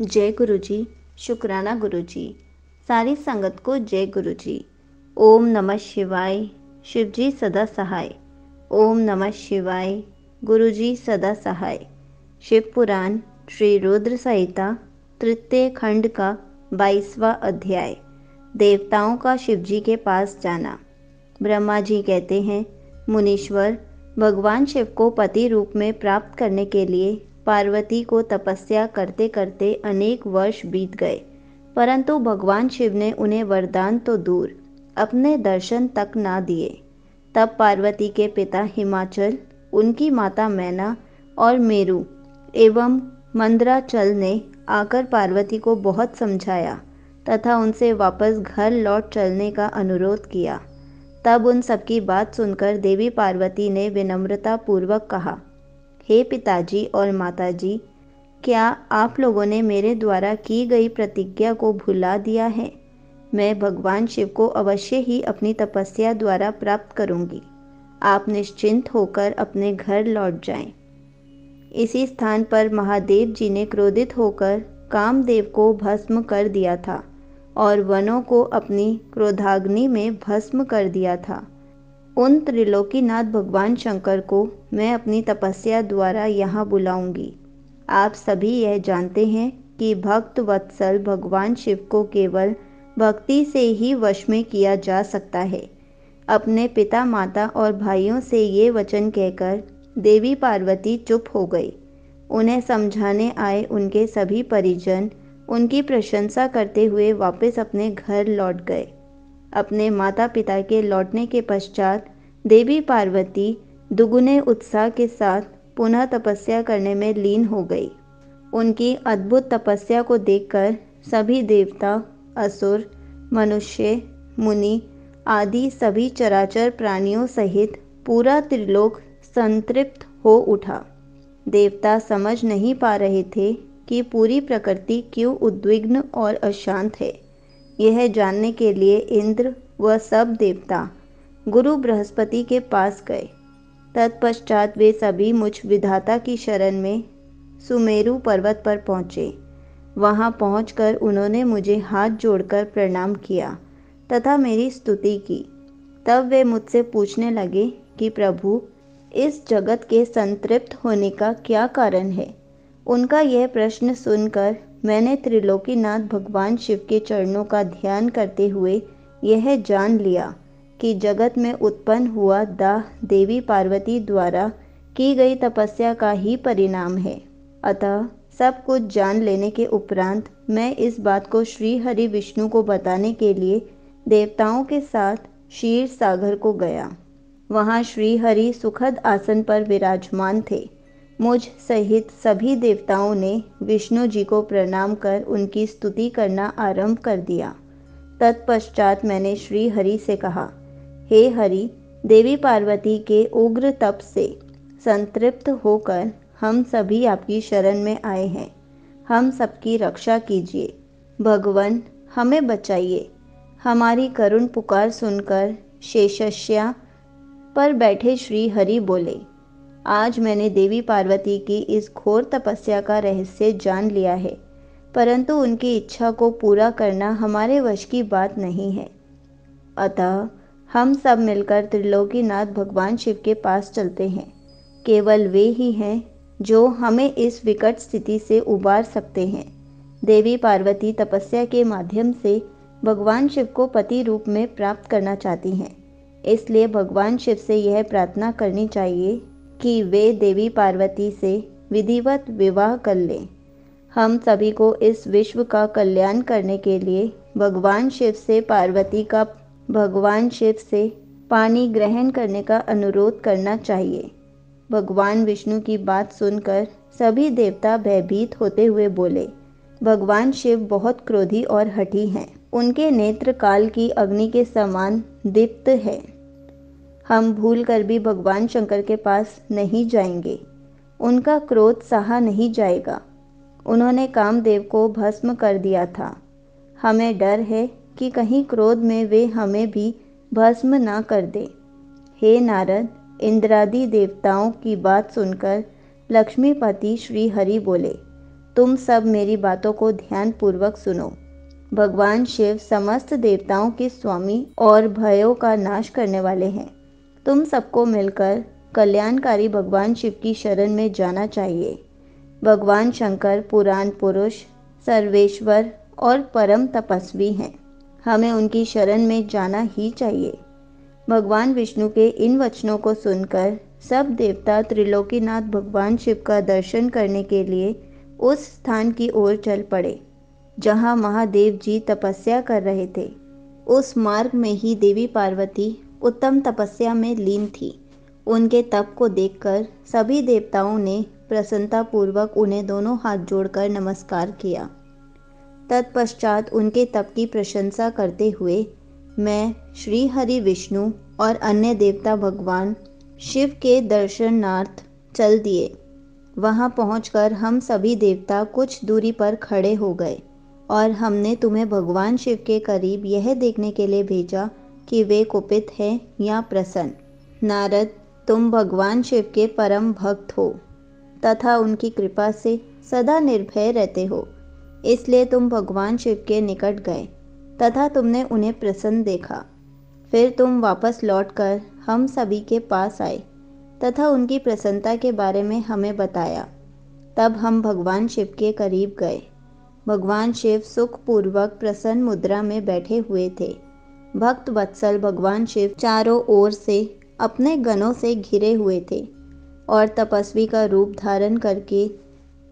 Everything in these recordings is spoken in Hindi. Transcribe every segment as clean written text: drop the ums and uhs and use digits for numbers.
जय गुरु जी। शुक्राना गुरु जी। सारी संगत को जय गुरु जी। ओम नमः शिवाय। शिव जी सदा सहाय। ओम नमः शिवाय। गुरु जी सदा सहाय। शिव पुराण श्री रुद्र संहिता तृतीय खंड का 22वां अध्याय। देवताओं का शिव जी के पास जाना। ब्रह्मा जी कहते हैं, मुनीश्वर, भगवान शिव को पति रूप में प्राप्त करने के लिए पार्वती को तपस्या करते करते अनेक वर्ष बीत गए, परंतु भगवान शिव ने उन्हें वरदान तो दूर अपने दर्शन तक ना दिए। तब पार्वती के पिता हिमाचल, उनकी माता मैना और मेरु एवं मंदराचल ने आकर पार्वती को बहुत समझाया तथा उनसे वापस घर लौट चलने का अनुरोध किया। तब उन सबकी बात सुनकर देवी पार्वती ने विनम्रता पूर्वक कहा, हे पिताजी और माताजी, क्या आप लोगों ने मेरे द्वारा की गई प्रतिज्ञा को भुला दिया है? मैं भगवान शिव को अवश्य ही अपनी तपस्या द्वारा प्राप्त करूंगी। आप निश्चिंत होकर अपने घर लौट जाएं। इसी स्थान पर महादेव जी ने क्रोधित होकर कामदेव को भस्म कर दिया था और वनों को अपनी क्रोधाग्नि में भस्म कर दिया था। उन त्रिलोकीनाथ भगवान शंकर को मैं अपनी तपस्या द्वारा यहाँ बुलाऊंगी। आप सभी यह जानते हैं कि भक्त वत्सल भगवान शिव को केवल भक्ति से ही वश में किया जा सकता है। अपने पिता, माता और भाइयों से ये वचन कहकर देवी पार्वती चुप हो गई। उन्हें समझाने आए उनके सभी परिजन उनकी प्रशंसा करते हुए वापस अपने घर लौट गए। अपने माता पिता के लौटने के पश्चात देवी पार्वती दुगुने उत्साह के साथ पुनः तपस्या करने में लीन हो गई। उनकी अद्भुत तपस्या को देखकर सभी देवता, असुर, मनुष्य, मुनि आदि सभी चराचर प्राणियों सहित पूरा त्रिलोक संतृप्त हो उठा। देवता समझ नहीं पा रहे थे कि पूरी प्रकृति क्यों उद्विग्न और अशांत है। यह जानने के लिए इंद्र व सब देवता गुरु बृहस्पति के पास गए। तत्पश्चात वे सभी मुझ विधाता की शरण में सुमेरु पर्वत पर पहुँचे। वहाँ पहुँचकर उन्होंने मुझे हाथ जोड़कर प्रणाम किया तथा मेरी स्तुति की। तब वे मुझसे पूछने लगे कि प्रभु, इस जगत के संतृप्त होने का क्या कारण है? उनका यह प्रश्न सुनकर मैंने त्रिलोकीनाथ भगवान शिव के चरणों का ध्यान करते हुए यह जान लिया कि जगत में उत्पन्न हुआ दाह देवी पार्वती द्वारा की गई तपस्या का ही परिणाम है। अतः सब कुछ जान लेने के उपरांत मैं इस बात को श्री हरि विष्णु को बताने के लिए देवताओं के साथ क्षीर सागर को गया। वहाँ श्री हरि सुखद आसन पर विराजमान थे। मुझ सहित सभी देवताओं ने विष्णु जी को प्रणाम कर उनकी स्तुति करना आरंभ कर दिया। तत्पश्चात मैंने श्री हरि से कहा, हे हरि, देवी पार्वती के उग्र तप से संतृप्त होकर हम सभी आपकी शरण में आए हैं। हम सबकी रक्षा कीजिए। भगवान, हमें बचाइए। हमारी करुण पुकार सुनकर शेषशय्या पर बैठे श्री हरि बोले, आज मैंने देवी पार्वती की इस घोर तपस्या का रहस्य जान लिया है, परंतु उनकी इच्छा को पूरा करना हमारे वश की बात नहीं है। अतः हम सब मिलकर त्रिलोकीनाथ भगवान शिव के पास चलते हैं। केवल वे ही हैं जो हमें इस विकट स्थिति से उबार सकते हैं। देवी पार्वती तपस्या के माध्यम से भगवान शिव को पति रूप में प्राप्त करना चाहती हैं। इसलिए भगवान शिव से यह प्रार्थना करनी चाहिए कि वे देवी पार्वती से विधिवत विवाह कर लें। हम सभी को इस विश्व का कल्याण करने के लिए भगवान शिव से पानी ग्रहण करने का अनुरोध करना चाहिए। भगवान विष्णु की बात सुनकर सभी देवता भयभीत होते हुए बोले, भगवान शिव बहुत क्रोधी और हठी हैं। उनके नेत्र काल की अग्नि के समान दीप्त है। हम भूलकर भी भगवान शंकर के पास नहीं जाएंगे। उनका क्रोध सहा नहीं जाएगा। उन्होंने कामदेव को भस्म कर दिया था। हमें डर है कि कहीं क्रोध में वे हमें भी भस्म ना कर दे। हे नारद, इंद्रादि देवताओं की बात सुनकर लक्ष्मीपति श्री हरि बोले, तुम सब मेरी बातों को ध्यानपूर्वक सुनो। भगवान शिव समस्त देवताओं के स्वामी और भयों का नाश करने वाले हैं। तुम सबको मिलकर कल्याणकारी भगवान शिव की शरण में जाना चाहिए। भगवान शंकर पुराण पुरुष, सर्वेश्वर और परम तपस्वी हैं। हमें उनकी शरण में जाना ही चाहिए। भगवान विष्णु के इन वचनों को सुनकर सब देवता त्रिलोकीनाथ भगवान शिव का दर्शन करने के लिए उस स्थान की ओर चल पड़े जहाँ महादेव जी तपस्या कर रहे थे। उस मार्ग में ही देवी पार्वती उत्तम तपस्या में लीन थी। उनके तप को देखकर सभी देवताओं ने प्रसन्नतापूर्वक उन्हें दोनों हाथ जोड़कर नमस्कार किया। तत्पश्चात उनके तप की प्रशंसा करते हुए मैं श्री हरि विष्णु और अन्य देवता भगवान शिव के दर्शनार्थ चल दिए। वहां पहुंचकर हम सभी देवता कुछ दूरी पर खड़े हो गए और हमने तुम्हें भगवान शिव के करीब यह देखने के लिए भेजा कि वे कुपित हैं या प्रसन्न। नारद, तुम भगवान शिव के परम भक्त हो तथा उनकी कृपा से सदा निर्भय रहते हो, इसलिए तुम भगवान शिव के निकट गए तथा तुमने उन्हें प्रसन्न देखा। फिर तुम वापस लौटकर हम सभी के पास आए तथा उनकी प्रसन्नता के बारे में हमें बताया। तब हम भगवान शिव के करीब गए। भगवान शिव सुखपूर्वक प्रसन्न मुद्रा में बैठे हुए थे। भक्त वत्सल भगवान शिव चारों ओर से अपने गणों से घिरे हुए थे और तपस्वी का रूप धारण करके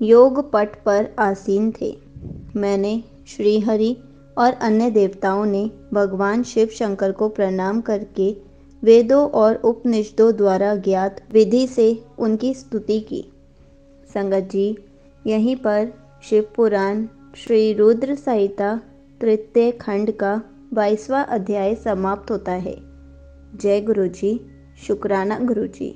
योग पट पर आसीन थे। मैंने, श्री हरि और अन्य देवताओं ने भगवान शिव शंकर को प्रणाम करके वेदों और उपनिषदों द्वारा ज्ञात विधि से उनकी स्तुति की। संगत जी, यहीं पर शिव पुराण श्री रुद्र संहिता तृतीय खंड का 22वां अध्याय समाप्त होता है। जय गुरु जी। शुक्राना गुरु जी।